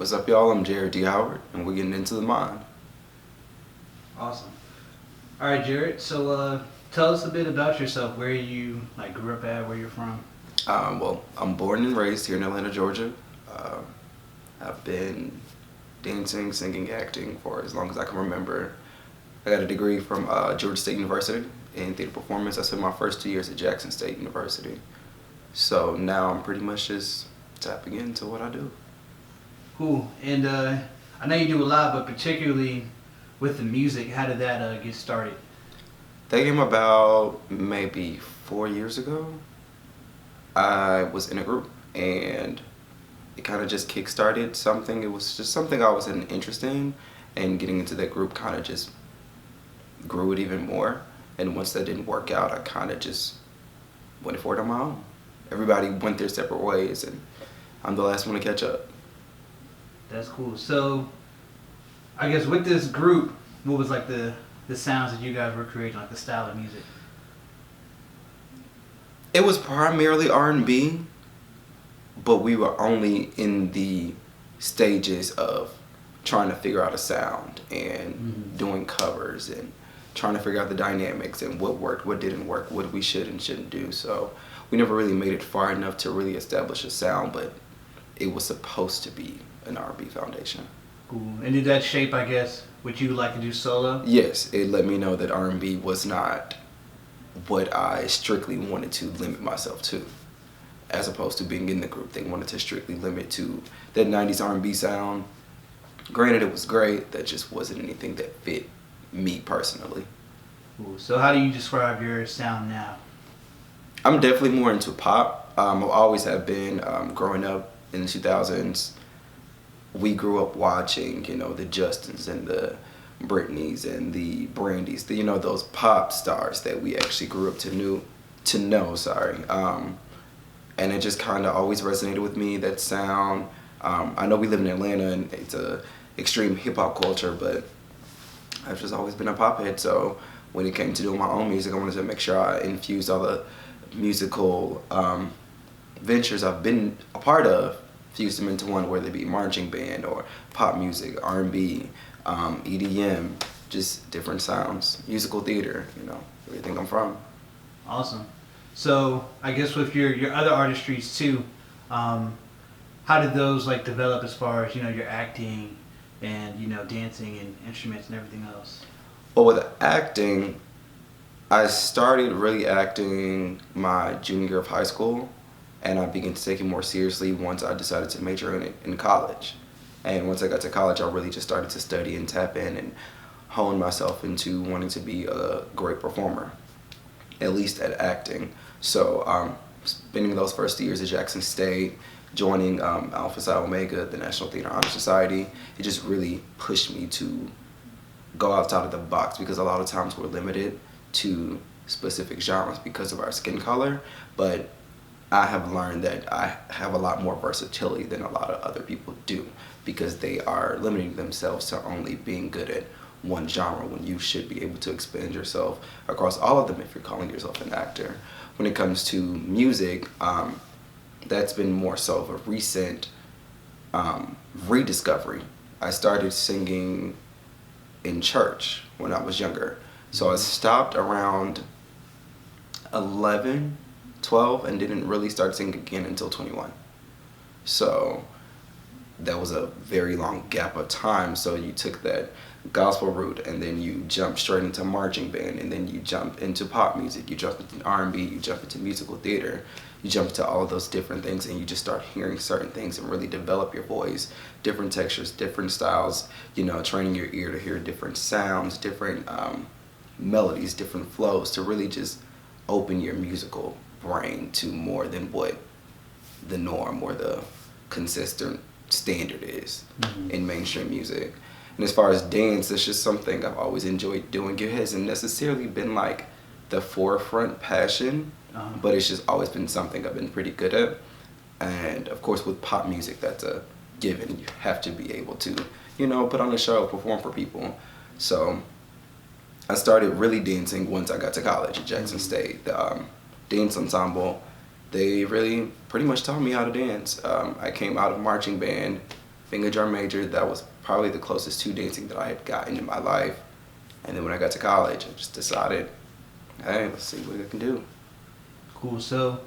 What's up, y'all? I'm Jared D. Howard, and we're getting into the mind. Awesome. All right, Jared. So, tell us a bit about yourself. Where you grew up at? Where you're from? Well, I'm born and raised here in Atlanta, Georgia. Uh, I've been dancing, singing, acting for as long as I can remember. I got a degree from Georgia State University in theater performance. I spent my first 2 years at Jackson State University. So now I'm pretty much just tapping into what I do. Cool. And I know you do a lot, but particularly with the music, how did that get started? That came about maybe 4 years ago. I was in a group and it kind of just kick-started something. It was just something I was had an interest in, and getting into that group kind of just grew it even more. And once that didn't work out, I kind of just went for it on my own. Everybody went their separate ways, and I'm the last one to catch up. That's cool. So, I guess with this group, what was like the sounds that you guys were creating, like the style of music? It was primarily R&B, but we were only in the stages of trying to figure out a sound and doing covers and trying to figure out the dynamics and what worked, what didn't work, what we should and shouldn't do. So we never really made it far enough to really establish a sound, but it was supposed to be an R&B foundation. Cool. And did that shape, I guess, what you like to do solo? Yes, it let me know that R&B was not what I strictly wanted to limit myself to. As opposed to being in the group, they wanted to strictly limit to that 90s R&B sound. Granted, it was great, that just wasn't anything that fit me personally. Cool. So how do you describe your sound now? I'm definitely more into pop. I always have been. Growing up in the 2000s, we grew up watching, the Justins and the Britneys and the Brandys, those pop stars that we actually grew up to know. And it just kind of always resonated with me, that sound. I know we live in Atlanta and it's a extreme hip hop culture, but I've just always been a pop head. So when it came to doing my own music, I wanted to make sure I infused all the musical ventures I've been a part of, fused them into one, whether it be marching band or pop music, R&B, EDM, just different sounds, musical theater, where you think I'm from. Awesome. So I guess with your other artistries too, how did those develop as far as your acting and dancing and instruments and everything else? Well, with acting, I started really acting my junior year of high school, and I began to take it more seriously once I decided to major in it in college. And once I got to college, I really just started to study and tap in and hone myself into wanting to be a great performer, at least at acting. So spending those first 2 years at Jackson State, joining Alpha Psi Omega, the National Theater Honor Society, it just really pushed me to go outside of the box, because a lot of times we're limited to specific genres because of our skin color. But I have learned that I have a lot more versatility than a lot of other people do, because they are limiting themselves to only being good at one genre when you should be able to expand yourself across all of them if you're calling yourself an actor. When it comes to music, that's been more so of a recent rediscovery. I started singing in church when I was younger. So I stopped around 11, 12, and didn't really start singing again until 21. So that was a very long gap of time. So you took that gospel route, and then you jump straight into marching band, and then you jump into pop music, you jump into R&B, you jump into musical theater, you jump into all of those different things, and you just start hearing certain things and really develop your voice, different textures, different styles, training your ear to hear different sounds, different melodies, different flows, to really just open your musical brain to more than what the norm or the consistent standard is in mainstream music. And as far as dance, it's just something I've always enjoyed doing. It hasn't necessarily been the forefront passion, but it's just always been something I've been pretty good at. And of course with pop music, that's a given. You have to be able to, put on a show, perform for people. So I started really dancing once I got to college at Jackson State. The dance ensemble, they really pretty much taught me how to dance. I came out of marching band being a drum major, that was probably the closest to dancing that I had gotten in my life. And then when I got to college, I just decided, hey, let's see what I can do. Cool. So,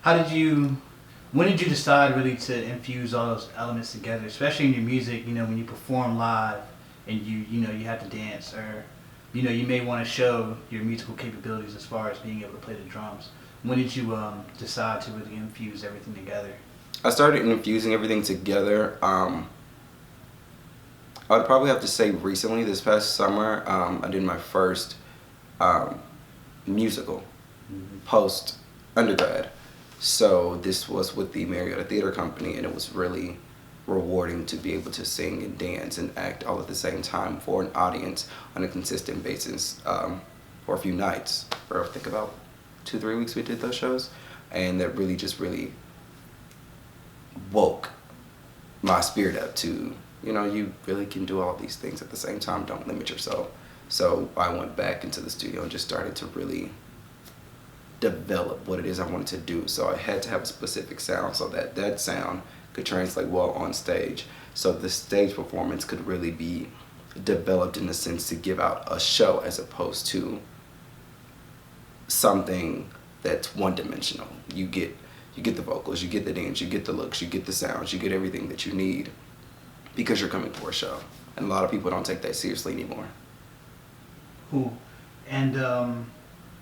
when did you decide really to infuse all those elements together, especially in your music? You know, when you perform live and you have to dance, or you may want to show your musical capabilities as far as being able to play the drums. When did you decide to really infuse everything together? I started infusing everything together. I would probably have to say recently, this past summer, I did my first musical post undergrad. So this was with the Marietta Theater Company, and it was really rewarding to be able to sing and dance and act all at the same time for an audience on a consistent basis for a few nights. For I think about 2-3 weeks we did those shows, and that really woke my spirit up to, you really can do all these things at the same time. Don't limit yourself. So I went back into the studio and just started to really develop what it is I wanted to do. So I had to have a specific sound so that sound could translate well on stage. So the stage performance could really be developed in a sense to give out a show as opposed to something that's one-dimensional. You get the vocals, you get the dance, you get the looks, you get the sounds, you get everything that you need because you're coming for a show. And a lot of people don't take that seriously anymore. Cool. And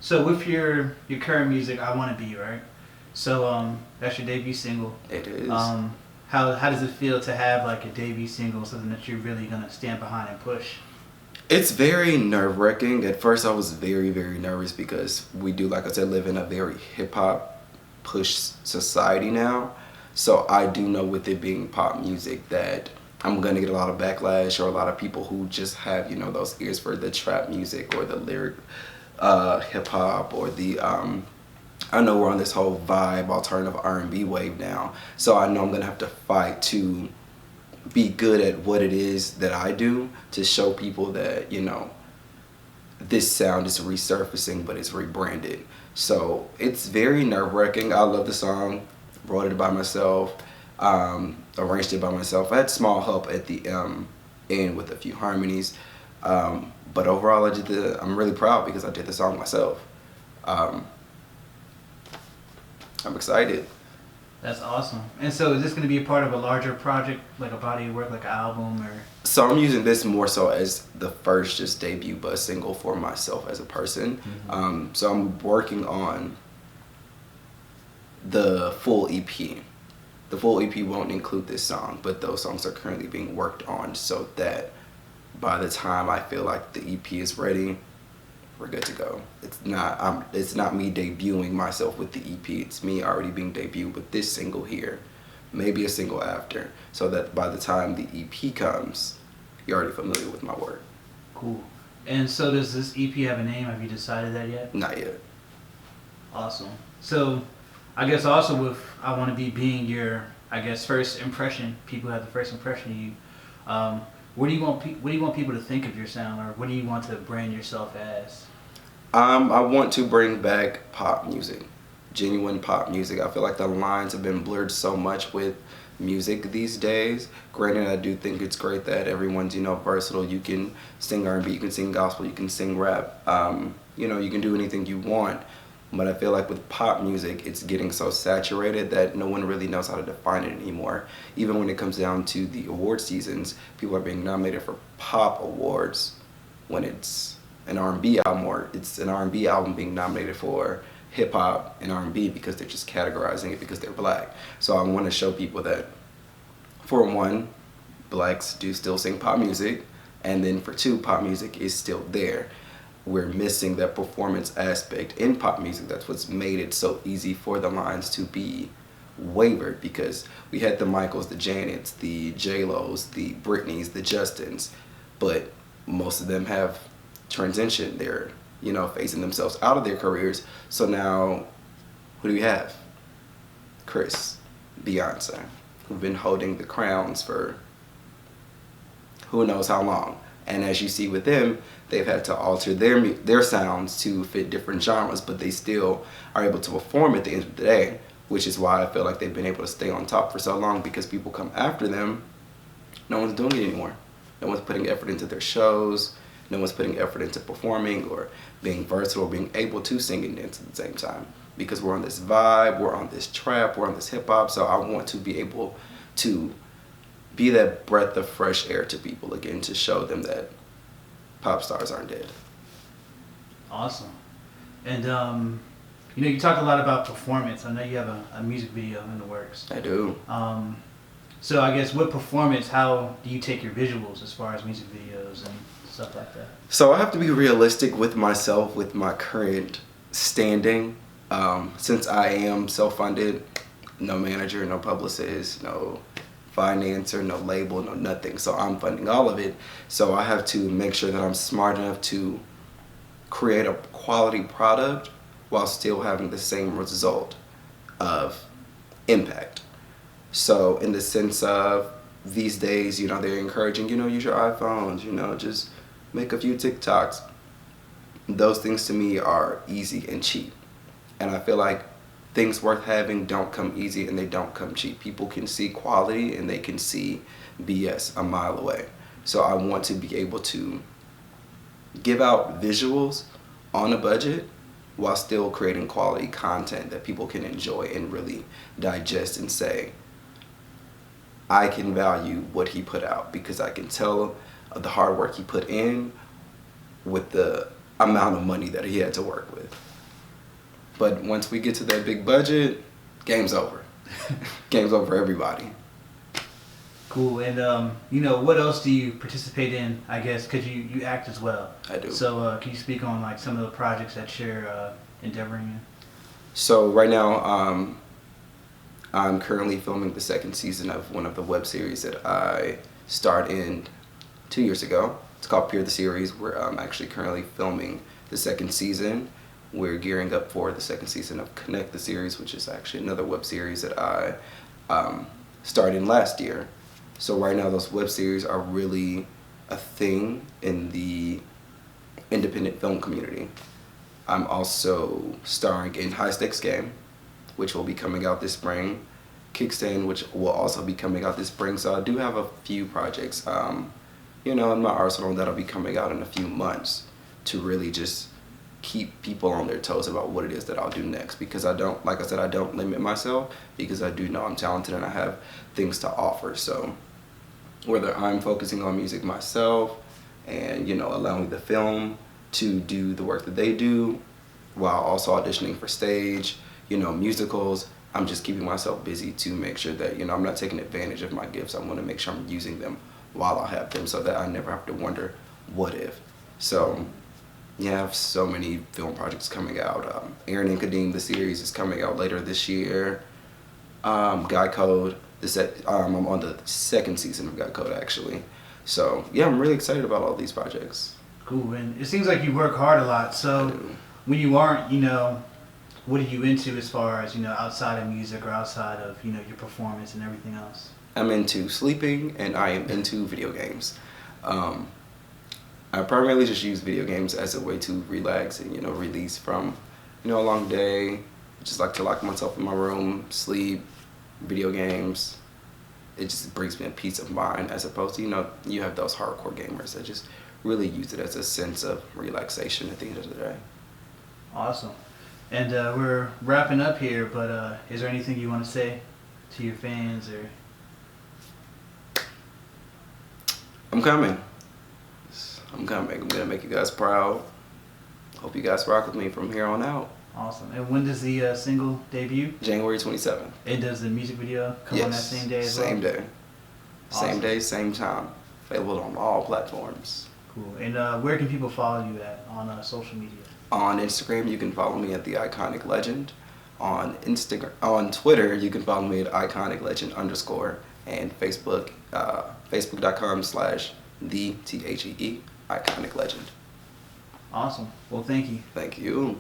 so with your current music, I Wanna Be, right? So that's your debut single. It is. How does it feel to have like a debut single, something that you're really gonna stand behind and push? It's very nerve-wracking. At first I was very nervous because we do, like I said, live in a very hip-hop push society now. So I do know with it being pop music that I'm gonna get a lot of backlash, or a lot of people who just have, those ears for the trap music or the lyric hip-hop, or the I know we're on this whole vibe alternative R&B wave now. So I know I'm gonna have to fight to be good at what it is that I do, to show people that, this sound is resurfacing, but it's rebranded. So it's very nerve-wracking. I love the song, wrote it by myself, arranged it by myself. I had small help at the end with a few harmonies, but overall I'm really proud because I did the song myself. I'm excited. That's awesome. And so is this going to be a part of a larger project, like a body of work, like an album, or? So I'm using this more so as the first just debut but single for myself as a person. Mm-hmm. So I'm working on the full EP. The full EP won't include this song, but those songs are currently being worked on so that by the time I feel like the EP is ready, we're good to go. It's not me debuting myself with the EP. It's me already being debuted with this single here, maybe a single after, so that by the time the EP comes, you're already familiar with my work. Cool. And so does this EP have a name? Have you decided that yet? Not yet. Awesome. So I guess also with I Wanna Be being your, first impression, people have the first impression of you. What do you want people to think of your sound, or what do you want to brand yourself as? I want to bring back pop music, genuine pop music. I feel like the lines have been blurred so much with music these days. Granted, I do think it's great that everyone's, versatile. You can sing R&B, you can sing gospel, you can sing rap. You can do anything you want. But I feel like with pop music, it's getting so saturated that no one really knows how to define it anymore. Even when it comes down to the award seasons, people are being nominated for pop awards when it's an R&B album, or it's an R&B album being nominated for hip hop and R&B because they're just categorizing it because they're black. So I want to show people that, for one, blacks do still sing pop music, and then for two, pop music is still there. We're missing that performance aspect in pop music. That's what's made it so easy for the lines to be wavered, because we had the Michaels, the Janets, the J-Los, the Britneys, the Justins, but most of them have transitioned. They're, phasing themselves out of their careers. So now, who do we have? Chris, Beyonce, who've been holding the crowns for who knows how long. And as you see with them, they've had to alter their sounds to fit different genres, but they still are able to perform at the end of the day, which is why I feel like they've been able to stay on top for so long, because people come after them No one's doing it anymore. No one's putting effort into their shows. No one's putting effort into performing or being versatile, being able to sing and dance at the same time. Because we're on this vibe, we're on this trap, we're on this hip hop. So I want to be able to be that breath of fresh air to people again, to show them that pop stars aren't dead. Awesome. And you talked a lot about performance. I know you have a music video in the works. I do. So I guess with performance, how do you take your visuals as far as music videos and stuff like that? So I have to be realistic with myself, with my current standing. Since I am self-funded, no manager, no publicist, no financer, no label, no nothing. So I'm funding all of it. So I have to make sure that I'm smart enough to create a quality product while still having the same result of impact. So in the sense of these days, they're encouraging, use your iPhones, just make a few TikToks. Those things to me are easy and cheap. And I feel like things worth having don't come easy and they don't come cheap. People can see quality and they can see BS a mile away. So I want to be able to give out visuals on a budget while still creating quality content that people can enjoy and really digest and say, I can value what he put out because I can tell the hard work he put in with the amount of money that he had to work with. But once we get to that big budget, game's over. Game's over for everybody. Cool. And what else do you participate in? I guess because you act as well. I do. So can you speak on like some of the projects that you're endeavoring in? So right now, I'm currently filming the second season of one of the web series that I starred in 2 years ago. It's called Peer the Series. We're actually currently filming the second season. We're gearing up for the second season of Connect the Series, which is actually another web series that I starred in last year. So right now those web series are really a thing in the independent film community. I'm also starring in High Stakes Game, which will be coming out this spring. Kickstand, which will also be coming out this spring. So I do have a few projects, in my arsenal that'll be coming out in a few months to really just keep people on their toes about what it is that I'll do next. Because I don't limit myself because I do know I'm talented and I have things to offer. So whether I'm focusing on music myself and, allowing the film to do the work that they do while also auditioning for stage, musicals, I'm just keeping myself busy to make sure that, I'm not taking advantage of my gifts. I want to make sure I'm using them while I have them so that I never have to wonder what if. So yeah, I have so many film projects coming out. Aaron and Kadeem, the series is coming out later this year. Guy Code, I'm on the second season of Guy Code actually. So yeah, I'm really excited about all these projects. Cool, and it seems like you work hard a lot. So when you aren't, what are you into as far as, outside of music or outside of, your performance and everything else? I'm into sleeping and I am into video games. I primarily just use video games as a way to relax and, release from, a long day. I just like to lock myself in my room, sleep, video games. It just brings me a peace of mind as opposed to, you have those hardcore gamers that just really use it as a sense of relaxation at the end of the day. Awesome. And we're wrapping up here, but is there anything you want to say to your fans or? I'm coming. I'm gonna make you guys proud. Hope you guys rock with me from here on out. Awesome. And when does the single debut? January 27th. And does the music video come on that same day as well? Same day. Awesome. Same day, same time. Available on all platforms. Cool. And where can people follow you at on social media? On Instagram, you can follow me at The Iconic Legend. On Twitter, you can follow me at IconicLegend_. And Facebook, facebook.com/THEE Iconic Legend. Awesome. Well, thank you. Thank you.